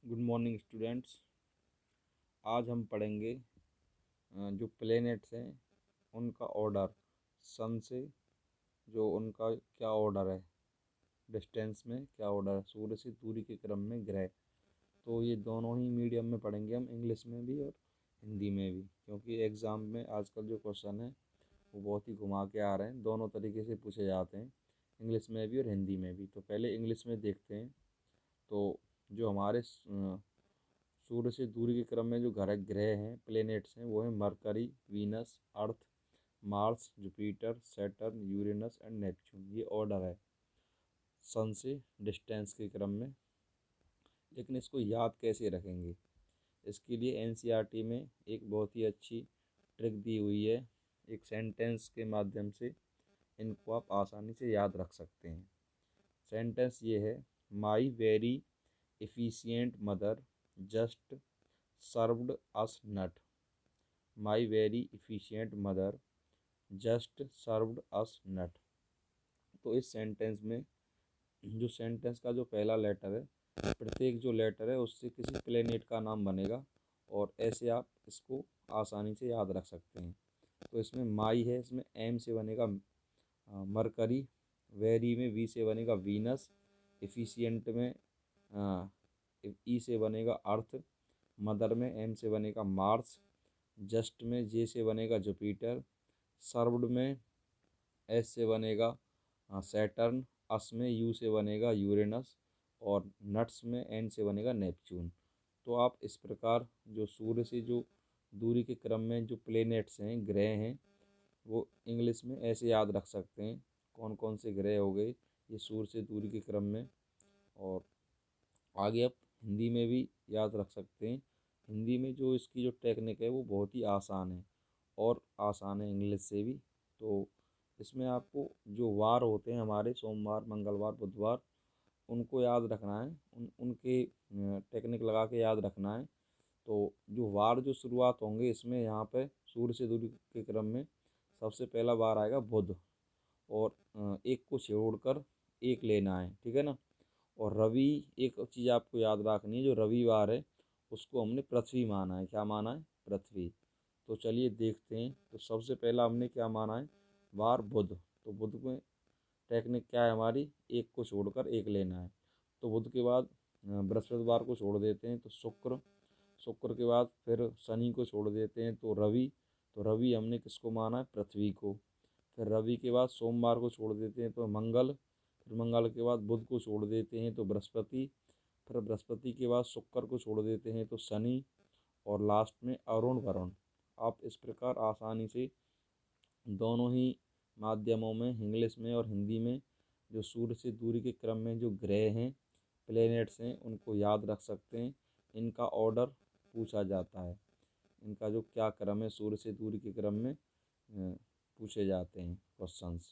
Good morning students. आज हम पढ़ेंगे जो प्लैनेट्स हैं उनका ऑर्डर, सन से जो उनका क्या ऑर्डर है, डिस्टेंस में क्या ऑर्डर है, सूर्य से दूरी के क्रम में ग्रह। तो ये दोनों ही मीडियम में पढ़ेंगे हम, इंग्लिश में भी और हिंदी में भी, क्योंकि एग्ज़ाम में आजकल जो क्वेश्चन है वो बहुत ही घुमा के आ रहे हैं, दोनों तरीके से पूछे जाते हैं, इंग्लिश में भी और हिंदी में भी। तो पहले इंग्लिश में देखते हैं। तो जो हमारे सूर्य से दूरी के क्रम में जो ग्रह हैं, प्लेनेट्स हैं, वो हैं mercury, Venus, earth, Mars, Jupiter, Saturn, Uranus and Neptune. ये ऑर्डर है सन से डिस्टेंस के क्रम में। लेकिन इसको याद कैसे रखेंगे, इसके लिए एनसीईआरटी में एक बहुत ही अच्छी ट्रिक दी हुई है। एक सेंटेंस के माध्यम से इनको आप आसानी से याद रख सकते हैं। सेंटेंस ये है, my very efficient mother just served us nut. My very efficient mother just served us nut. तो इस सेंटेंस में जो सेंटेंस का जो पहला लेटर है, प्रत्येक जो लेटर है उससे किसी प्लेनेट का नाम बनेगा, और ऐसे आप इसको आसानी से याद रख सकते हैं। तो इसमें माई है, इसमें एम से बनेगा मरकरी, वेरी में वी से बनेगा वीनस, एफिशिएंट में ई से बनेगा अर्थ, मदर में एम से बनेगा मार्स, जस्ट में जे से बनेगा जुपिटर, सर्व्ड में एस से बनेगा सैटर्न, अस में यू से बनेगा यूरेनस, और नट्स में एन से बनेगा नेपच्यून। तो आप इस प्रकार जो सूर्य से जो दूरी के क्रम में जो प्लेनेट्स हैं, ग्रह हैं, वो इंग्लिश में ऐसे याद रख सकते हैं, कौन कौन से ग्रह हो गए ये सूर्य से दूरी के क्रम में। और आगे आप हिंदी में भी याद रख सकते हैं। हिंदी में जो इसकी जो टेक्निक है वो बहुत ही आसान है, और आसान है इंग्लिश से भी। तो इसमें आपको जो वार होते हैं हमारे, सोमवार, मंगलवार, बुधवार, उनको याद रखना है, उनके टेक्निक लगा के याद रखना है। तो जो वार जो शुरुआत होंगे इसमें, यहाँ पे सूर्य से दूरी के क्रम में सबसे पहला वार आएगा बुध, और एक को छोड़कर एक लेना है, ठीक है ना। और रवि, एक चीज़ आपको याद रखनी है, जो रविवार है उसको हमने पृथ्वी माना है। क्या माना है? पृथ्वी। तो चलिए देखते हैं। तो सबसे पहला हमने क्या माना है? वार बुध। तो बुध में टेक्निक क्या है हमारी? एक को छोड़कर एक लेना है। तो बुध के बाद बृहस्पतिवार को छोड़ देते हैं तो शुक्र, शुक्र के बाद फिर शनि को छोड़ देते हैं तो रवि। तो रवि हमने किसको माना है? पृथ्वी को। फिर रवि के बाद सोमवार को छोड़ देते हैं तो मंगल, फिर मंगल के बाद बुध को छोड़ देते हैं तो बृहस्पति, फिर बृहस्पति के बाद शुक्र को छोड़ देते हैं तो शनि, और लास्ट में अरुण, वरुण। आप इस प्रकार आसानी से दोनों ही माध्यमों में, इंग्लिश में और हिंदी में, जो सूर्य से दूरी के क्रम में जो ग्रह हैं, प्लेनेट्स हैं, उनको याद रख सकते हैं। इनका ऑर्डर पूछा जाता है, इनका जो क्या क्रम है सूर्य से दूरी के क्रम में पूछे जाते हैं क्वेश्चंस।